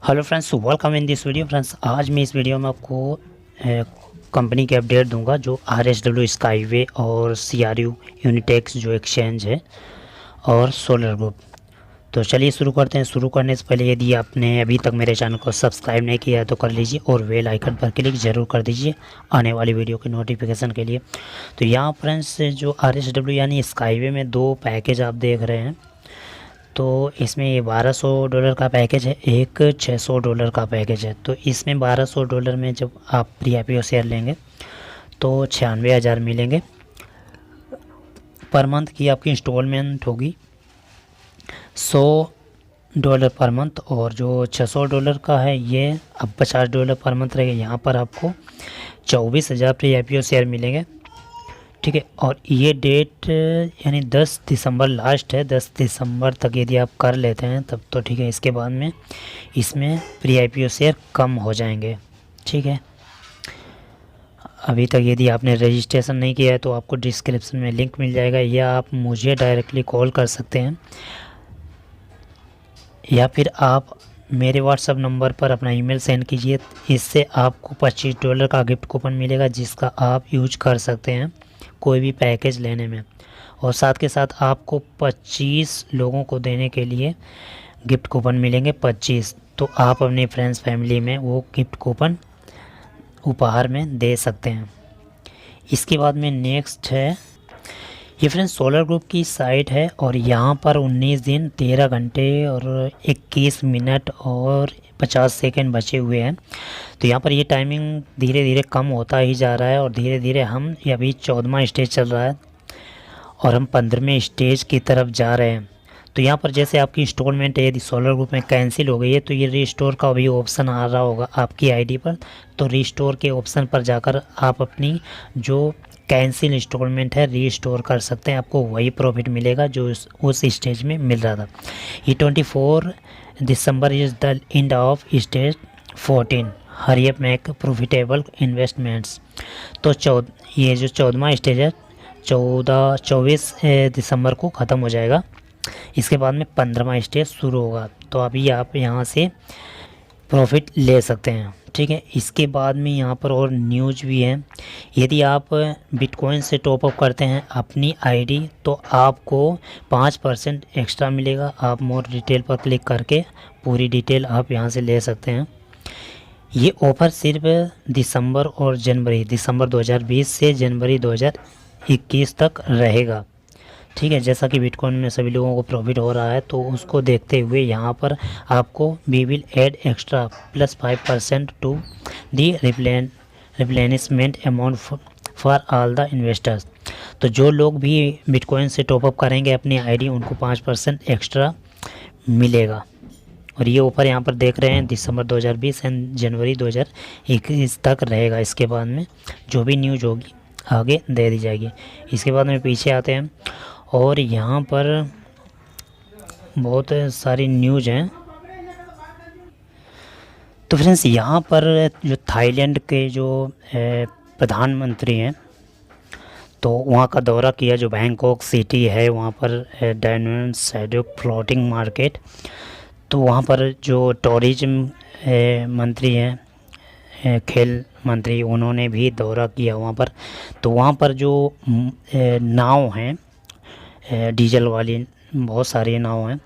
Hello friends, welcome in this video. Friends, आज मैं इस वीडियो में आपको कंपनी के अपडेट दूंगा जो RSW स्काईवे और CRU यूनिटेक्स जो एक्सचेंज है और सोलर ग्रुप। तो चलिए शुरू करते हैं। शुरू करने से पहले यदि आपने अभी तक मेरे चैनल को सब्सक्राइब नहीं किया है तो कर लीजिए और बेल आइकन पर क्लिक ज़रूर कर दीजिए आने वाली वीडियो की नोटिफिकेशन के लिए। तो यहाँ फ्रेंड्स जो RSW यानी स्काईवे में दो पैकेज आप देख रहे हैं। तो इसमें ये $1200 का पैकेज है, एक $600 का पैकेज है। तो इसमें $1200 में जब आप प्री IPO शेयर लेंगे तो 96,000 मिलेंगे। पर मंथ की आपकी इंस्टॉलमेंट होगी $100 पर मंथ। और जो $600 का है ये अब $50 पर मंथ रहेगा। यहाँ पर आपको 24,000 प्री IPO शेयर मिलेंगे। ठीक है, और ये डेट यानी 10 दिसंबर लास्ट है। 10 दिसंबर तक यदि आप कर लेते हैं तब तो ठीक है। इसके बाद में इसमें प्री IPO शेयर कम हो जाएंगे। ठीक है, अभी तक यदि आपने रजिस्ट्रेशन नहीं किया है तो आपको डिस्क्रिप्शन में लिंक मिल जाएगा, या आप मुझे डायरेक्टली कॉल कर सकते हैं, या फिर आप मेरे व्हाट्सअप नंबर पर अपना ईमेल सेंड कीजिए। इससे आपको $25 का गिफ्ट कूपन मिलेगा जिसका आप यूज कर सकते हैं कोई भी पैकेज लेने में। और साथ के साथ आपको 25 लोगों को देने के लिए गिफ्ट कूपन मिलेंगे 25। तो आप अपने फ्रेंड्स फैमिली में वो गिफ्ट कूपन उपहार में दे सकते हैं। इसके बाद में नेक्स्ट है, ये फ्रेंड्स सोलर ग्रुप की साइट है और यहाँ पर 19 दिन 13 घंटे और 21 मिनट और 50 सेकंड बचे हुए हैं। तो यहाँ पर ये टाइमिंग धीरे धीरे कम होता ही जा रहा है और धीरे धीरे हम अभी 14वां स्टेज चल रहा है और हम 15वें स्टेज की तरफ जा रहे हैं। तो यहाँ पर जैसे आपकी इंस्टॉलमेंट यदि सोलर ग्रुप में कैंसिल हो गई है तो ये रीस्टोर का भी ऑप्शन आ रहा होगा आपकी आईडी पर। तो रीस्टोर के ऑप्शन पर जाकर आप अपनी जो कैंसिल इंस्टॉलमेंट है रीस्टोर कर सकते हैं। आपको वही प्रॉफिट मिलेगा जो उस स्टेज में मिल रहा था। ये 24 December is the end of stage 14। Hurry up make profitable investments. तो ये जो 14वां स्टेज है 24 दिसंबर को ख़त्म हो जाएगा। इसके बाद में 15वां स्टेज शुरू होगा। तो अभी आप यहाँ से प्रॉफिट ले सकते हैं। ठीक है, इसके बाद में यहाँ पर और न्यूज भी है। यदि आप बिटकॉइन से टॉपअप करते हैं अपनी आईडी तो आपको 5% एक्स्ट्रा मिलेगा। आप मोर डिटेल पर क्लिक करके पूरी डिटेल आप यहाँ से ले सकते हैं। ये ऑफ़र सिर्फ दिसंबर 2020 से जनवरी 2021 तक रहेगा। ठीक है, जैसा कि बिटकॉइन में सभी लोगों को प्रॉफिट हो रहा है तो उसको देखते हुए यहाँ पर आपको we will add extra +5% to the replenishment amount for all the investors. तो जो लोग भी बिटकॉइन से टॉपअप करेंगे अपनी आईडी उनको 5% एक्स्ट्रा मिलेगा। और ये ऑफ़र यहाँ पर देख रहे हैं दिसंबर 2020 एंड जनवरी 2021 तक रहेगा। इसके बाद में जो भी न्यूज़ होगी आगे दे दी जाएगी। इसके बाद में पीछे आते हैं और यहाँ पर बहुत सारी न्यूज़ हैं। तो फ्रेंड्स यहाँ पर जो थाईलैंड के जो प्रधानमंत्री हैं तो वहाँ का दौरा किया। जो बैंकॉक सिटी है वहाँ पर डायमंड शैडो फ्लोटिंग मार्केट। तो वहाँ पर जो टूरिज्म मंत्री हैं खेल मंत्री उन्होंने भी दौरा किया वहाँ पर। तो वहाँ पर जो नाव हैं डीजल वाली बहुत सारी नाव हैं।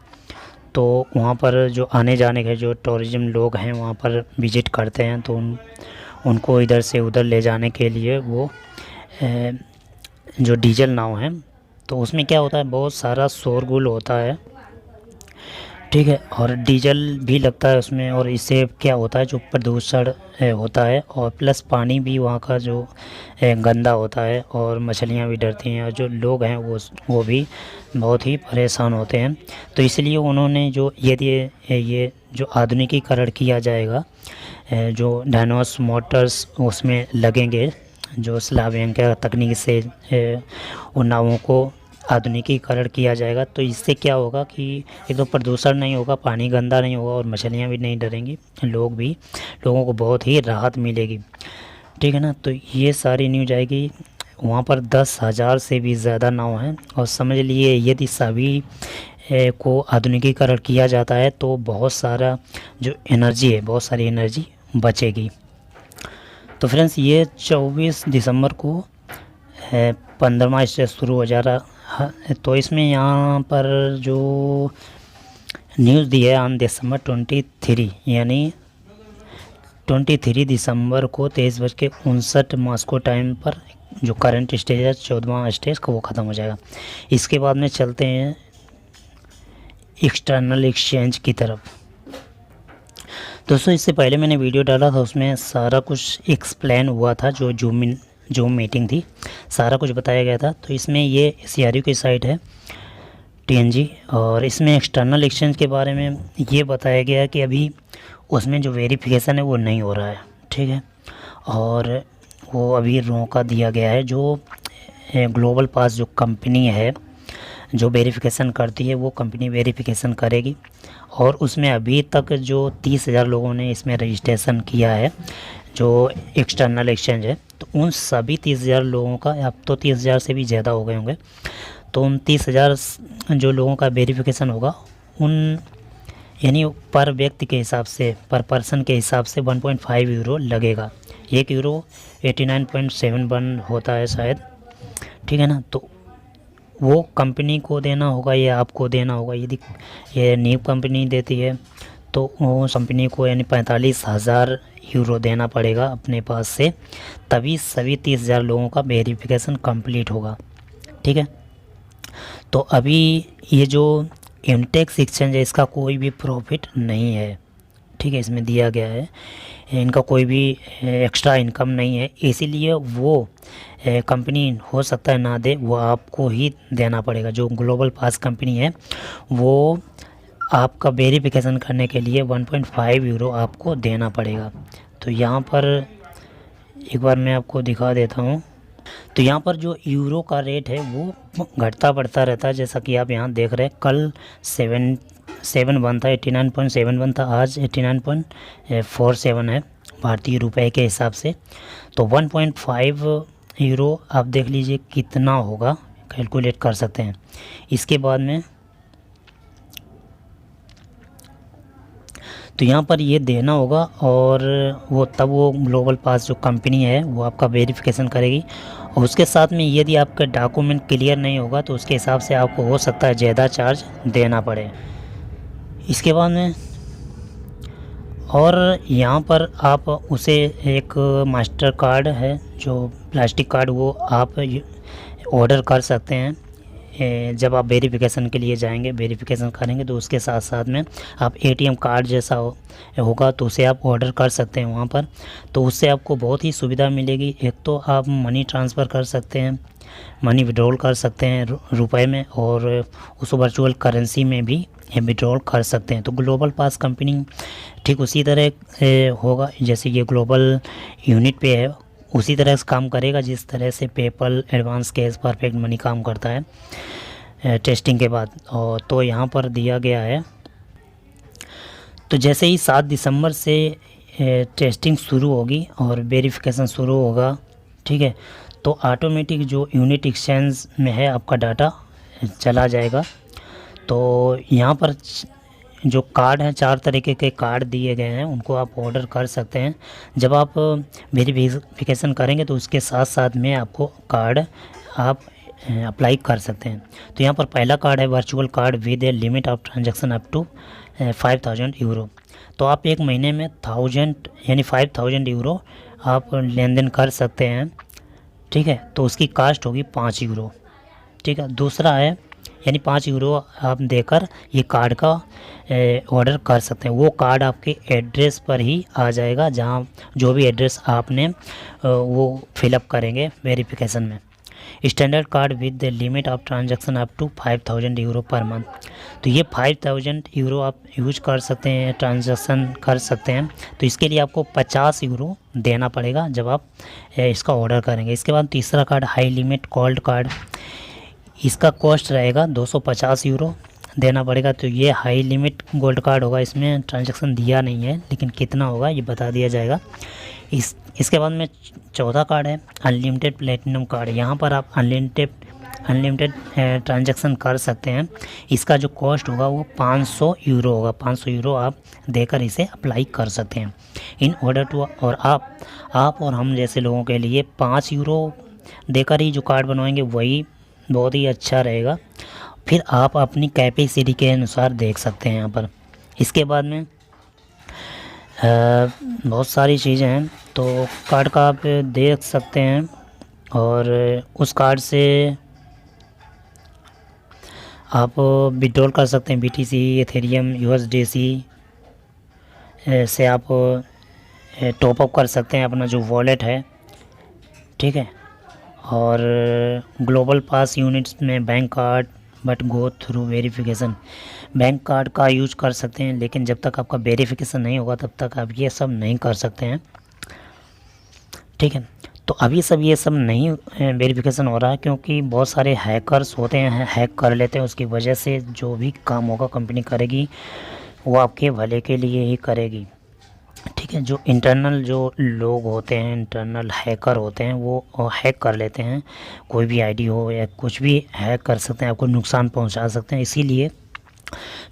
तो वहाँ पर जो आने जाने के जो टूरिज्म लोग हैं वहाँ पर विज़िट करते हैं तो उनको इधर से उधर ले जाने के लिए वो जो डीजल नाव हैं तो उसमें क्या होता है बहुत सारा शोरगुल होता है। ठीक है, और डीजल भी लगता है उसमें और इससे क्या होता है जो प्रदूषण होता है और प्लस पानी भी वहाँ का जो गंदा होता है और मछलियाँ भी डरती हैं और जो लोग हैं वो भी बहुत ही परेशान होते हैं। तो इसलिए उन्होंने जो ये जो आधुनिकीकरण किया जाएगा जो डायनोस मोटर्स उसमें लगेंगे जो स्लावियन के तकनीक से उन नावों को आधुनिकीकरण किया जाएगा। तो इससे क्या होगा कि एक तो प्रदूषण नहीं होगा, पानी गंदा नहीं होगा और मछलियाँ भी नहीं डरेंगी, लोगों को बहुत ही राहत मिलेगी। ठीक है ना, तो ये सारी न्यूज़ आएगी। वहाँ पर 10,000 से भी ज़्यादा नाव हैं और समझ लिए यदि सभी को आधुनिकीकरण किया जाता है तो बहुत सारा जो एनर्जी है, बहुत सारी एनर्जी बचेगी। तो फ्रेंड्स ये 24 दिसंबर को 15वां स्टेज शुरू हो जा रहा है। तो इसमें यहाँ पर जो न्यूज़ दी है ऑन दिसंबर 23 यानी 23 दिसंबर को 23:59 मॉस्को टाइम पर जो करंट स्टेज है 14वां स्टेज का वो ख़त्म हो जाएगा। इसके बाद में चलते हैं एक्सटर्नल एक्सचेंज की तरफ। दोस्तों इससे पहले मैंने वीडियो डाला था, उसमें सारा कुछ एक्सप्लेन हुआ था, जो जूम मीटिंग थी सारा कुछ बताया गया था। तो इसमें ये CRU की साइट है TNG, और इसमें एक्सटर्नल एक्सचेंज के बारे में ये बताया गया कि अभी उसमें जो वेरिफिकेशन है वो नहीं हो रहा है, ठीक है, और वो अभी रोका दिया गया है। जो ग्लोबल पास जो कंपनी है जो वेरिफिकेशन करती है वो कंपनी वेरिफिकेशन करेगी, और उसमें अभी तक जो 30,000 लोगों ने इसमें रजिस्ट्रेशन किया है जो एक्सटर्नल एक्सचेंज है, तो उन सभी 30,000 लोगों का, अब तो 30,000 से भी ज़्यादा हो गए होंगे, तो उन 30,000 जो लोगों का वेरिफिकेशन होगा उन यानी पर व्यक्ति के हिसाब से, पर पर्सन के हिसाब से 1.5 यूरो लगेगा। 1 यूरो 89.71 होता है शायद, ठीक है ना। तो वो कंपनी को देना होगा या आपको देना होगा। यदि ये न्यू कंपनी देती है तो वो कंपनी को यानी 45,000 यूरो देना पड़ेगा अपने पास से, तभी सभी 30,000 लोगों का वेरिफिकेशन कंप्लीट होगा, ठीक है। तो अभी ये जो यूनिटेक्स एक्सचेंज है इसका कोई भी प्रॉफिट नहीं है, ठीक है, इसमें दिया गया है, इनका कोई भी एक्स्ट्रा इनकम नहीं है, इसीलिए वो कंपनी हो सकता है ना दे, वो आपको ही देना पड़ेगा। जो ग्लोबल पास कंपनी है वो आपका वेरिफिकेशन करने के लिए 1.5 यूरो आपको देना पड़ेगा। तो यहाँ पर एक बार मैं आपको दिखा देता हूँ। तो यहाँ पर जो यूरो का रेट है वो घटता बढ़ता रहता है, जैसा कि आप यहाँ देख रहे हैं। कल 7.71 था, 89.71 था, आज 89.47 है भारतीय रुपए के हिसाब से। तो 1.5 यूरो आप देख लीजिए कितना होगा, कैलकुलेट कर सकते हैं। इसके बाद में तो यहाँ पर ये देना होगा, और वो तब वो ग्लोबल पास जो कंपनी है वो आपका वेरिफिकेशन करेगी, और उसके साथ में यदि आपका डॉक्यूमेंट क्लियर नहीं होगा तो उसके हिसाब से आपको हो सकता है ज़्यादा चार्ज देना पड़े। इसके बाद में और यहाँ पर आप उसे एक मास्टर कार्ड है जो प्लास्टिक कार्ड, वो आप ऑर्डर कर सकते हैं। जब आप वेरिफिकेशन के लिए जाएंगे, वेरिफिकेशन करेंगे तो उसके साथ साथ में आप ATM कार्ड जैसा होगा तो उसे आप ऑर्डर कर सकते हैं वहाँ पर। तो उससे आपको बहुत ही सुविधा मिलेगी। एक तो आप मनी ट्रांसफ़र कर सकते हैं, मनी विड्रॉल कर सकते हैं रुपए में, और उस वर्चुअल करेंसी में भी विड्रॉल कर सकते हैं। तो ग्लोबल पास कंपनी ठीक उसी तरह होगा जैसे ये ग्लोबल यूनिट पे है, उसी तरह से काम करेगा जिस तरह से PayPal, advance cash, perfect money काम करता है टेस्टिंग के बाद। और तो यहाँ पर दिया गया है, तो जैसे ही 7 दिसंबर से टेस्टिंग शुरू होगी और वेरिफिकेशन शुरू होगा, ठीक है, तो ऑटोमेटिक जो यूनिट एक्सचेंज में है आपका डाटा चला जाएगा। तो यहाँ पर जो कार्ड हैं, 4 तरीके के कार्ड दिए गए हैं, उनको आप ऑर्डर कर सकते हैं। जब आप वेरिफिकेशन करेंगे तो उसके साथ साथ में आपको कार्ड आप अप्लाई कर सकते हैं। तो यहाँ पर पहला कार्ड है virtual card with a limit of transaction up to 5,000 euro. तो आप एक महीने में 1000 यानी 5,000 यूरो आप लेन देन कर सकते हैं, ठीक है। तो उसकी कास्ट होगी 5 यूरो, ठीक है। दूसरा है यानी 5 यूरो आप देकर ये कार्ड का ऑर्डर कर सकते हैं। वो कार्ड आपके एड्रेस पर ही आ जाएगा, जहाँ जो भी एड्रेस आपने वो फिलअप करेंगे वेरिफिकेशन में। Standard card with the limit of transaction up to 5,000 euro per month. तो ये 5,000 यूरो आप यूज कर सकते हैं, ट्रांजैक्शन कर सकते हैं। तो इसके लिए आपको 50 यूरो देना पड़ेगा जब आप इसका ऑर्डर करेंगे। इसके बाद तीसरा card high limit gold card, इसका कॉस्ट रहेगा 250 यूरो देना पड़ेगा। तो ये हाई लिमिट गोल्ड कार्ड होगा, इसमें ट्रांजैक्शन दिया नहीं है लेकिन कितना होगा ये बता दिया जाएगा। इसके बाद में चौथा कार्ड है अनलिमिटेड प्लेटिनम कार्ड। यहाँ पर आप अनलिमिटेड अनलिमिटेड ट्रांजैक्शन कर सकते हैं। इसका जो कॉस्ट होगा वो 500 यूरो होगा। 500 यूरो आप देकर इसे अप्लाई कर सकते हैं इन ऑर्डर टू। और आप और हम जैसे लोगों के लिए 5 यूरो देकर ही जो कार्ड बनवाएंगे वही बहुत ही अच्छा रहेगा। फिर आप अपनी कैपेसिटी के अनुसार देख सकते हैं यहाँ पर। इसके बाद में बहुत सारी चीज़ें हैं, तो कार्ड का आप देख सकते हैं और उस कार्ड से आप विड्रॉल कर सकते हैं। BTC, एथेरियम, USDC से आप टॉपअप कर सकते हैं अपना जो वॉलेट है, ठीक है। और ग्लोबल पास यूनिट्स में bank card but go through verification, bank card का यूज कर सकते हैं, लेकिन जब तक आपका वेरिफिकेशन नहीं होगा तब तक आप ये सब नहीं कर सकते हैं, ठीक है। तो अभी ये सब नहीं वेरिफिकेशन हो रहा है क्योंकि बहुत सारे हैकर्स होते हैं, हैक कर लेते हैं। उसकी वजह से जो भी काम होगा कंपनी करेगी वो आपके भले के लिए ही करेगी, ठीक है। जो इंटरनल जो लोग होते हैं, इंटरनल हैकर होते हैं, वो हैक कर लेते हैं। कोई भी आईडी हो या कुछ भी हैक कर सकते हैं, आपको नुकसान पहुंचा सकते हैं। इसीलिए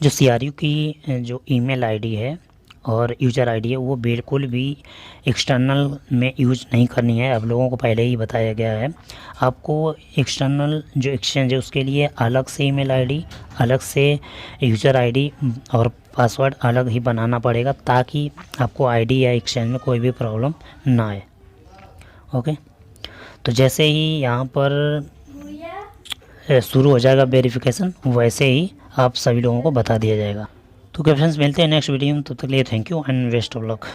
जो CRU की जो ईमेल आईडी है और यूज़र आईडी है वो बिल्कुल भी एक्सटर्नल में यूज नहीं करनी है। आप लोगों को पहले ही बताया गया है। आपको एक्सटर्नल जो एक्सचेंज है उसके लिए अलग से ईमेल आईडी, अलग से यूज़र आईडी और पासवर्ड अलग ही बनाना पड़ेगा, ताकि आपको आईडी या एक्सचेंज में कोई भी प्रॉब्लम ना आए। ओके, तो जैसे ही यहाँ पर शुरू हो जाएगा वेरिफिकेशन, वैसे ही आप सभी लोगों को बता दिया जाएगा। तो क्या फ्रेंड्स, मिलते हैं नेक्स्ट वीडियो में। तब तक के लिए thank you and best of luck.